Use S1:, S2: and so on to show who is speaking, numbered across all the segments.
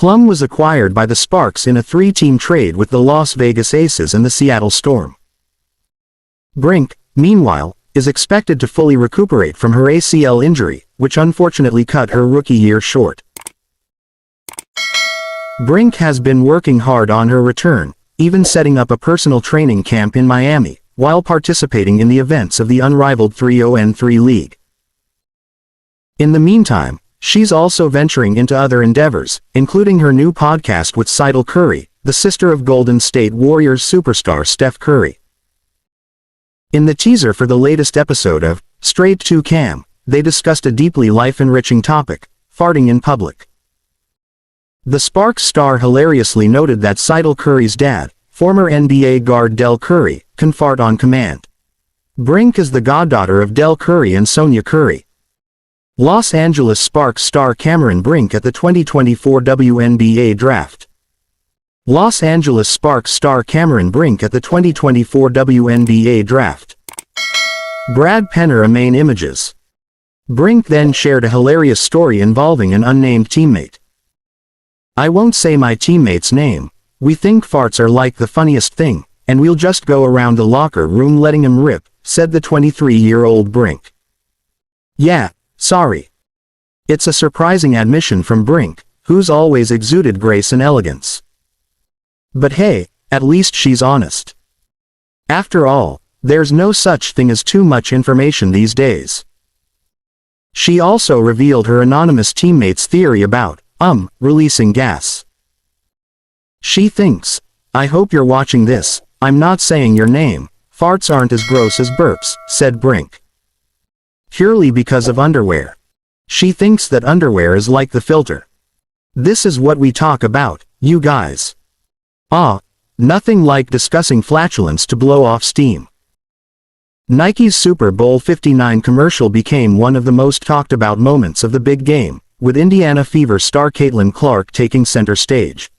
S1: Plum was acquired by the Sparks in a three-team trade with the Las Vegas Aces and the Seattle Storm. Brink, meanwhile, is expected to fully recuperate from her ACL injury, which unfortunately cut her rookie year short. Brink has been working hard on her return, even setting up a personal training camp in Miami, while participating in the events of the unrivaled 3-on-3 league. In the meantime, she's also venturing into other endeavors, including her new podcast with Seidel Curry, the sister of Golden State Warriors superstar Steph Curry. In the teaser for the latest episode of Straight to Cam, they discussed a deeply life-enriching topic: farting in public. The Sparks star hilariously noted that Seidel Curry's dad, former NBA guard Del Curry, can fart on command. Brink is the goddaughter of Del Curry and Sonia Curry. Los Angeles Sparks star Cameron Brink at the 2024 WNBA Draft. Los Angeles Sparks star Cameron Brink at the 2024 WNBA Draft. Brad Penner main images. Brink then shared a hilarious story involving an unnamed teammate. "I won't say my teammate's name. We think farts are like the funniest thing, and we'll just go around the locker room letting him rip," said the 23-year-old Brink. "Yeah, sorry." It's a surprising admission from Brink, who's always exuded grace and elegance. But hey, at least she's honest. After all, there's no such thing as too much information these days. She also revealed her anonymous teammate's theory about, releasing gas. She thinks, "I hope you're watching this, I'm not saying your name, farts aren't as gross as burps," said Brink. Purely because of underwear. She thinks that underwear is like the filter. This is what we talk about, you guys. Nothing like discussing flatulence to blow off steam. Nike's Super Bowl 59 commercial became one of the most talked about moments of the big game, with Indiana Fever star Caitlin Clark taking center stage.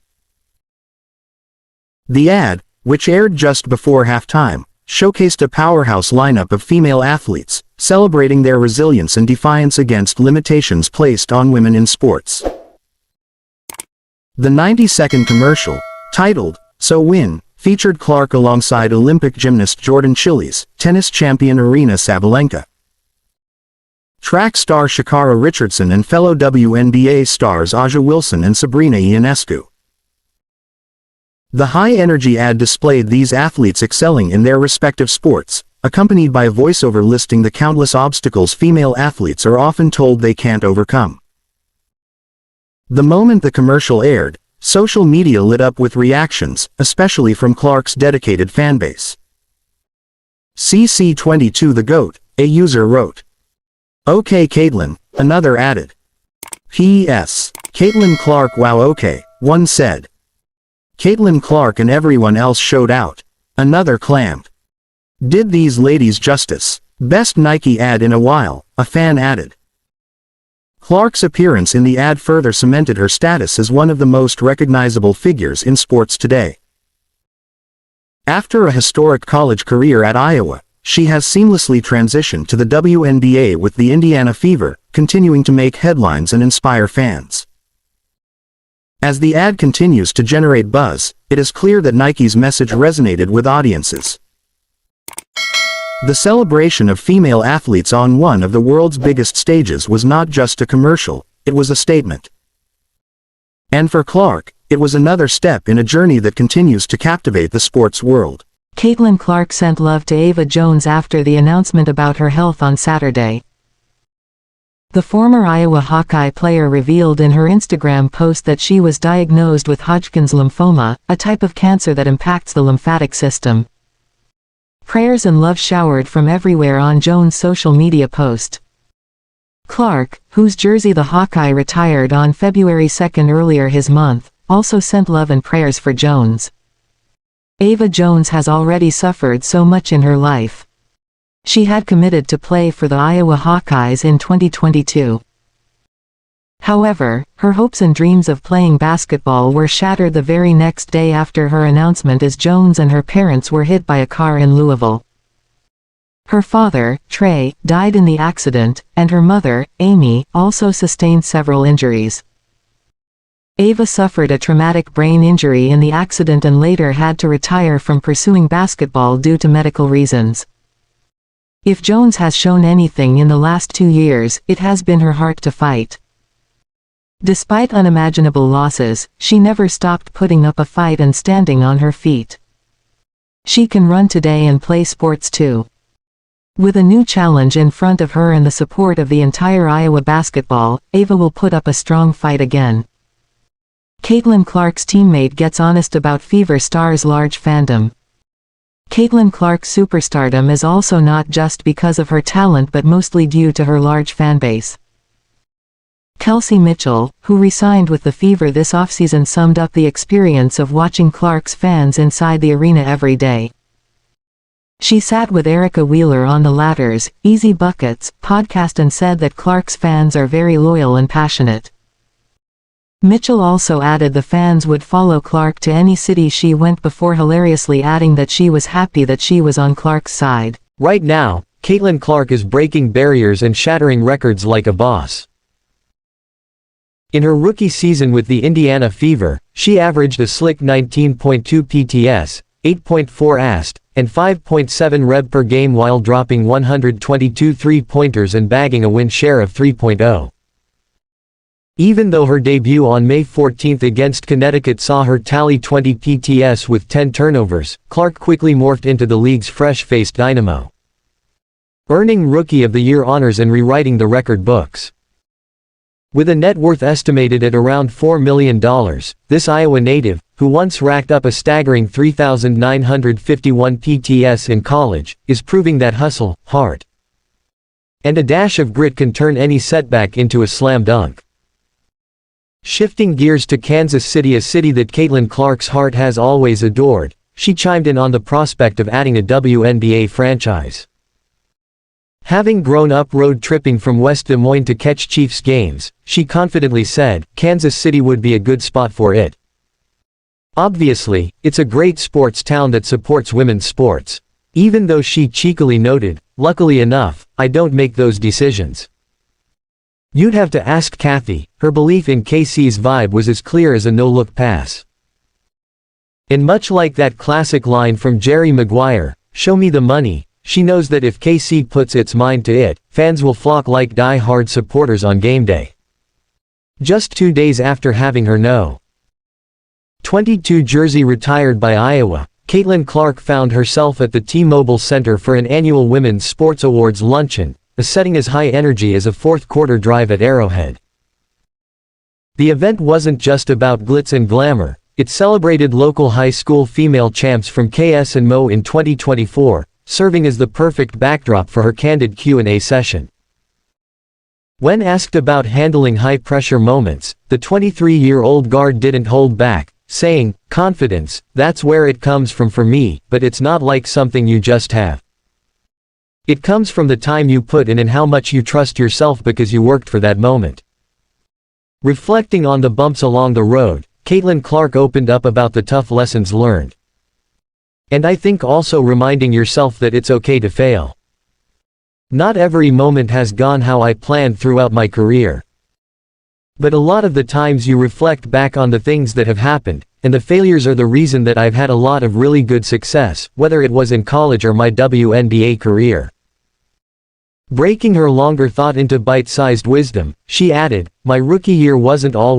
S1: The ad, which aired just before halftime, showcased a powerhouse lineup of female athletes, celebrating their resilience and defiance against limitations placed on women in sports. The 90-second commercial, titled, "So Win," featured Clark alongside Olympic gymnast Jordan Chiles, tennis champion Aryna Sabalenka, track star Sha'Carri Richardson, and fellow WNBA stars A'ja Wilson and Sabrina Ionescu. The high-energy ad displayed these athletes excelling in their respective sports, accompanied by a voiceover listing the countless obstacles female athletes are often told they can't overcome. The moment the commercial aired, social media lit up with reactions, especially from Clark's dedicated fanbase. CC22 the GOAT, a user wrote. "Okay Caitlin," another added. "P.S. Caitlin Clark wow okay," one said. "Caitlin Clark and everyone else showed out," another claimed. "Did these ladies justice. Best Nike ad in a while," a fan added. Clark's appearance in the ad further cemented her status as one of the most recognizable figures in sports today. After a historic college career at Iowa, she has seamlessly transitioned to the WNBA with the Indiana Fever, continuing to make headlines and inspire fans. As the ad continues to generate buzz, it is clear that Nike's message resonated with audiences. The celebration of female athletes on one of the world's biggest stages was not just a commercial, it was a statement. And for Clark, it was another step in a journey that continues to captivate the sports world.
S2: Caitlin Clark sent love to Ava Jones after the announcement about her health on Saturday. The former Iowa Hawkeye player revealed in her Instagram post that she was diagnosed with Hodgkin's lymphoma, a type of cancer that impacts the lymphatic system. Prayers and love showered from everywhere on Jones' social media post. Clark, whose jersey the Hawkeye retired on February 2 earlier this month, also sent love and prayers for Jones. Ava Jones has already suffered so much in her life. She had committed to play for the Iowa Hawkeyes in 2022. However, her hopes and dreams of playing basketball were shattered the very next day after her announcement, as Jones and her parents were hit by a car in Louisville. Her father, Trey, died in the accident, and her mother, Amy, also sustained several injuries. Ava suffered a traumatic brain injury in the accident and later had to retire from pursuing basketball due to medical reasons. If Jones has shown anything in the last 2 years, it has been her heart to fight. Despite unimaginable losses, she never stopped putting up a fight and standing on her feet. She can run today and play sports too. With a new challenge in front of her and the support of the entire Iowa basketball, Ava will put up a strong fight again. Caitlin Clark's teammate gets honest about Fever Star's large fandom. Caitlin Clark's superstardom is also not just because of her talent but mostly due to her large fanbase. Kelsey Mitchell, who re-signed with the Fever this offseason, summed up the experience of watching Clark's fans inside the arena every day. She sat with Erica Wheeler on the latter's Easy Buckets podcast and said that Clark's fans are very loyal and passionate. Mitchell also added the fans would follow Clark to any city she went, before hilariously adding that she was happy that she was on Clark's side.
S3: Right now, Caitlin Clark is breaking barriers and shattering records like a boss. In her rookie season with the Indiana Fever, she averaged a slick 19.2 PTS, 8.4 AST, and 5.7 reb per game while dropping 122 three-pointers and bagging a win share of 3.0. Even though her debut on May 14 against Connecticut saw her tally 20 PTS with 10 turnovers, Clark quickly morphed into the league's fresh-faced dynamo, earning Rookie of the Year honors and rewriting the record books. With a net worth estimated at around $4 million, this Iowa native, who once racked up a staggering 3,951 PTS in college, is proving that hustle, heart, and a dash of grit can turn any setback into a slam dunk. Shifting gears to Kansas City, a city that Caitlin Clark's heart has always adored, she chimed in on the prospect of adding a WNBA franchise. Having grown up road tripping from West Des Moines to catch Chiefs games, she confidently said, Kansas City would be a good spot for it. Obviously, it's a great sports town that supports women's sports. Even though she cheekily noted, luckily enough, I don't make those decisions. You'd have to ask Kathy. Her belief in KC's vibe was as clear as a no-look pass. And much like that classic line from Jerry Maguire, show me the money, she knows that if KC puts its mind to it, fans will flock like die-hard supporters on game day. Just 2 days after having her No. 22 jersey retired by Iowa, Caitlin Clark found herself at the T-Mobile Center for an annual Women's Sports Awards luncheon, a setting as high energy as a fourth-quarter drive at Arrowhead. The event wasn't just about glitz and glamour, it celebrated local high school female champs from KS and Mo in 2024, serving as the perfect backdrop for her candid Q&A session. When asked about handling high-pressure moments, the 23-year-old guard didn't hold back, saying, confidence, that's where it comes from for me, but it's not like something you just have. It comes from the time you put in and how much you trust yourself because you worked for that moment. Reflecting on the bumps along the road, Caitlin Clark opened up about the tough lessons learned. And I think also reminding yourself that it's okay to fail. Not every moment has gone how I planned throughout my career. But a lot of the times you reflect back on the things that have happened, and the failures are the reason that I've had a lot of really good success, whether it was in college or my WNBA career. Breaking her longer thought into bite-sized wisdom, she added, my rookie year wasn't always